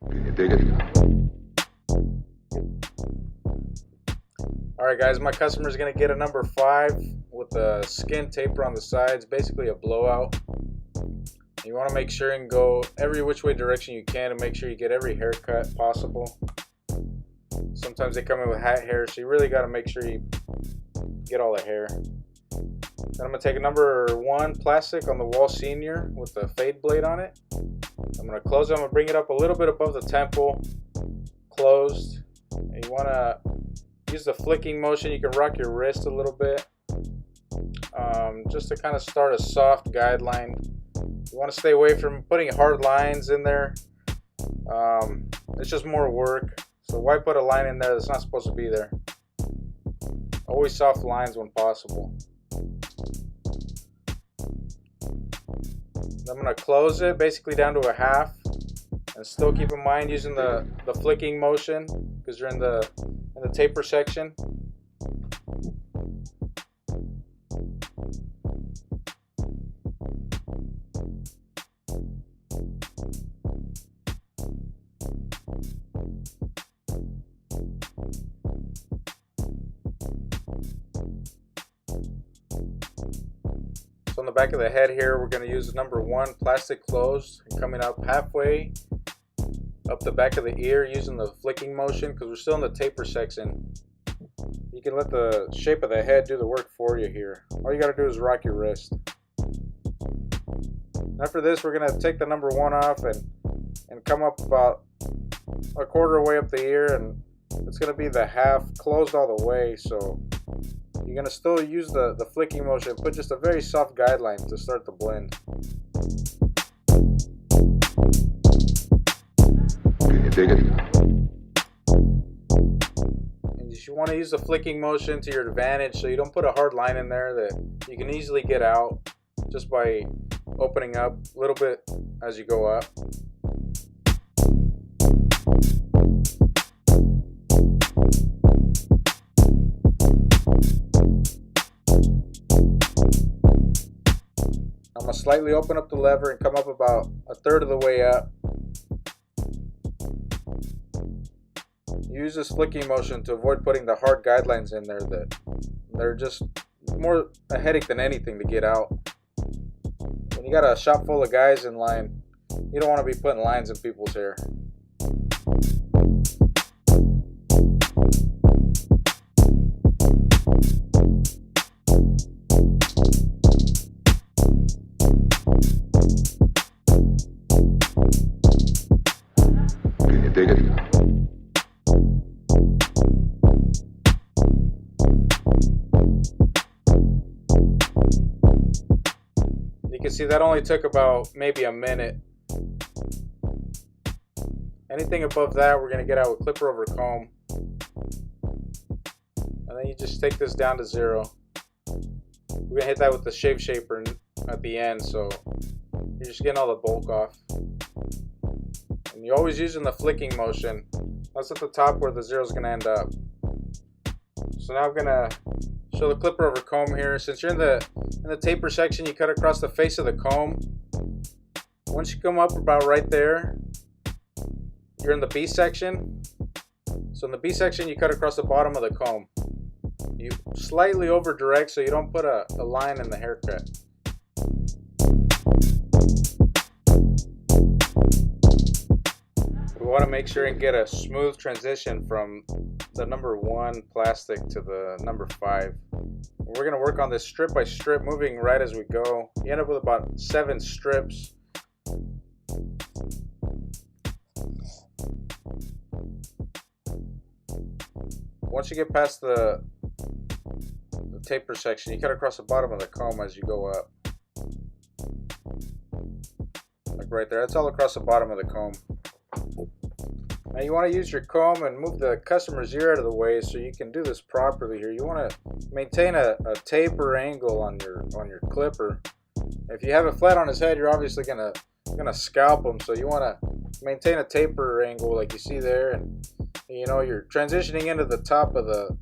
Can you dig it? Alright guys, my customer is going to get a number 5 with a skin taper on the sides, basically a blowout. You want to make sure and go every which way direction you can to make sure you get every haircut possible. Sometimes they come in with hat hair, so you really got to make sure you get all the hair. Then I'm going to take a number 1 plastic on the wall senior with the fade blade on it. I'm going to close it. I'm going to bring it up a little bit above the temple, closed. And you want to use the flicking motion. You can rock your wrist a little bit, just to kind of start a soft guideline. You want to stay away from putting hard lines in there. It's just more work. So why put a line in there that's not supposed to be there? Always soft lines when possible. I'm going to close it basically down to a half, and still keep in mind using the flicking motion because you're in the taper section. So on the back of the head here, we're going to use the number 1 plastic closed, and coming up halfway up the back of the ear using the flicking motion because we're still in the taper section. You can let the shape of the head do the work for you here. All you got to do is rock your wrist. After this, we're going to take the number 1 off and come up about a quarter way up the ear, and it's going to be the half closed all the way. So you're going to still use the flicking motion, put just a very soft guideline to start the blend. Can you dig it? And you want to use the flicking motion to your advantage so you don't put a hard line in there that you can easily get out just by opening up a little bit as you go up. I'm going to slightly open up the lever and come up about a third of the way up. Use this flicking motion to avoid putting the hard guidelines in there that they're just more a headache than anything to get out. When you got a shop full of guys in line, you don't want to be putting lines in people's hair. Can you dig it? You can see that only took about maybe a minute. Anything above that we're going to get out with clipper over comb. And then you just take this down to 0. We're going to hit that with the shave shaper at the end, so you're just getting all the bulk off. And you're always using the flicking motion. That's at the top where the 0 is going to end up. So now I'm going to show the clipper over comb here. Since you're in the taper section, you cut across the face of the comb. Once you come up about right there, you're in the B section. So in the B section, you cut across the bottom of the comb. You slightly over direct so you don't put a line in the haircut. We want to make sure and get a smooth transition from the number 1 plastic to the number 5. We're going to work on this strip by strip, moving right as we go. You end up with about 7 strips. Once you get past the taper section, you cut across the bottom of the comb as you go up. Like right there, that's all across the bottom of the comb. Now you want to use your comb and move the customer's ear out of the way so you can do this properly here. You want to maintain a taper angle on your clipper. If you have it flat on his head, you're obviously gonna scalp him. So you want to maintain a taper angle like you see there, and you know you're transitioning into the top of the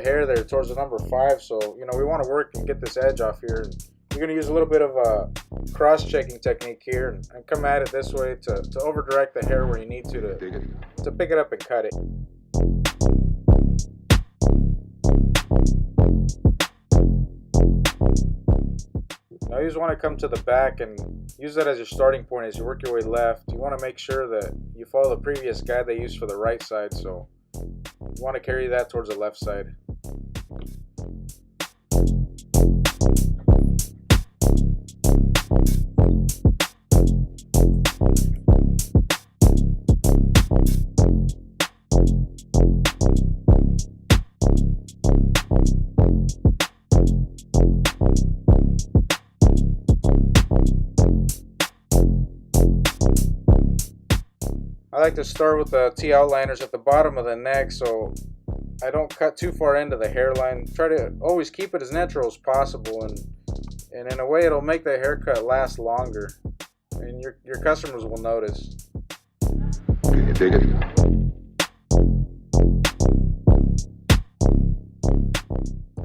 hair there towards the number 5. So you know we want to work and get this edge off here and You're going to use a little bit of a cross-checking technique here and come at it this way to over-direct the hair where you need to pick it up and cut it. Now you just want to come to the back and use that as your starting point as you work your way left. You want to make sure that you follow the previous guide they used for the right side, so you want to carry that towards the left side. I like to start with the T-outliners at the bottom of the neck so I don't cut too far into the hairline. Try to always keep it as natural as possible, and in a way it'll make the haircut last longer, and your customers will notice. Can you dig it?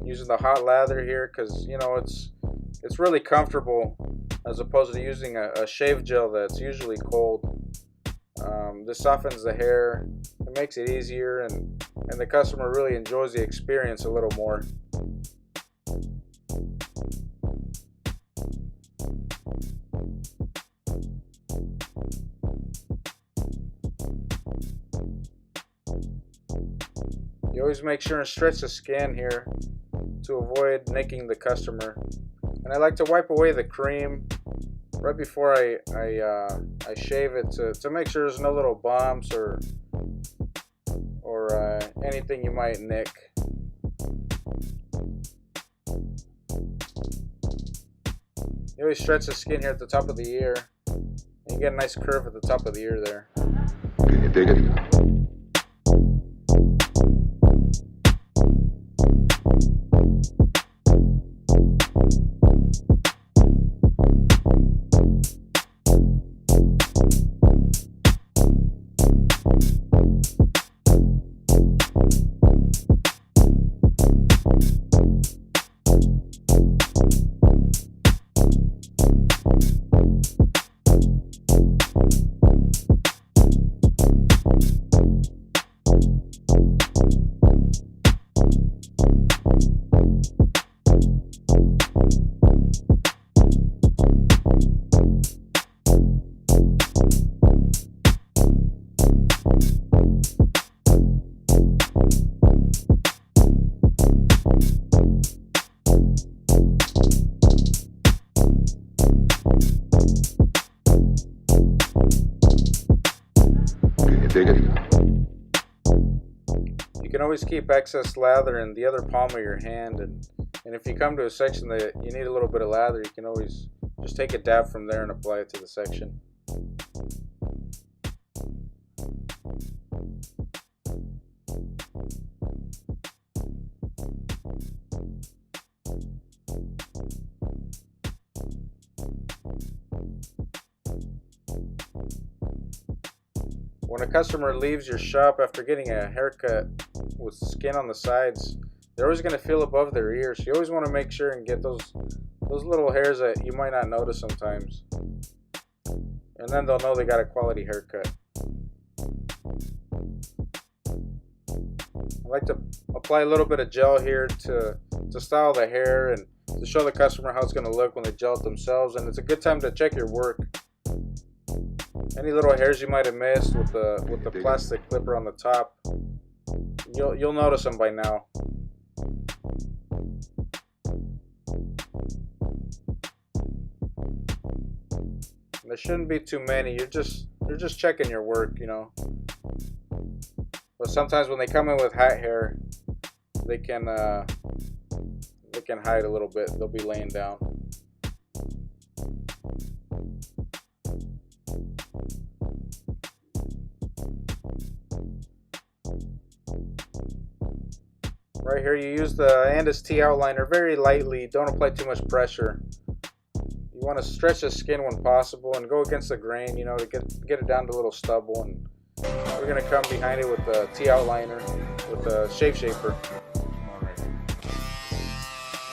Using the hot lather here because, you know, it's really comfortable as opposed to using a shave gel that's usually cold. This softens the hair, it makes it easier, and the customer really enjoys the experience a little more. You always make sure and stretch the skin here to avoid nicking the customer. And I like to wipe away the cream right before I shave it to make sure there's no little bumps or anything you might nick. You always stretch the skin here at the top of the ear, and you get a nice curve at the top of the ear there. Can you dig it? You can always keep excess lather in the other palm of your hand, and if you come to a section that you need a little bit of lather, you can always just take a dab from there and apply it to the section. When a customer leaves your shop after getting a haircut with skin on the sides, they're always going to feel above their ears. So you always want to make sure and get those little hairs that you might not notice sometimes. And then they'll know they got a quality haircut. I like to apply a little bit of gel here to style the hair and to show the customer how it's going to look when they gel it themselves. And it's a good time to check your work. Any little hairs you might have missed with the plastic clipper on the top, you'll notice them by now. There shouldn't be too many. You're just checking your work, you know. But sometimes when they come in with hat hair, they can hide a little bit. They'll be laying down. Right here, you use the Andis T outliner very lightly. Don't apply too much pressure. You want to stretch the skin when possible and go against the grain, you know, to get it down to a little stubble. And we're gonna come behind it with the T outliner with the shave shaper.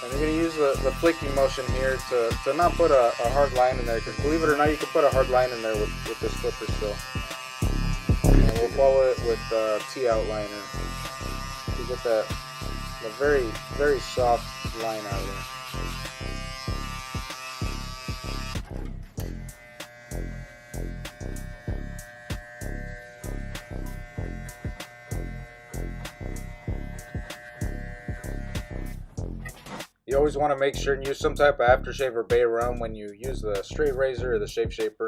And You're going to use the flicking motion here to not put a hard line in there, because believe it or not, you can put a hard line in there with this clipper still. And we'll follow it with T-outliner to get that very, very soft line out of there. You always want to make sure and use some type of aftershave or bay rum when you use the straight razor or the shave shaper.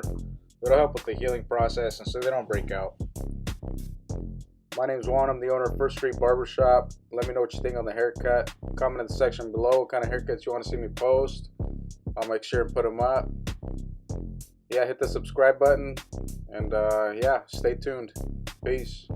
It'll help with the healing process and so they don't break out. My name's Juan. I'm the owner of First Street Barbershop. Let me know what you think on the haircut. Comment in the section below what kind of haircuts you want to see me post. I'll make sure to put them up. Yeah, hit the subscribe button. And yeah, stay tuned. Peace.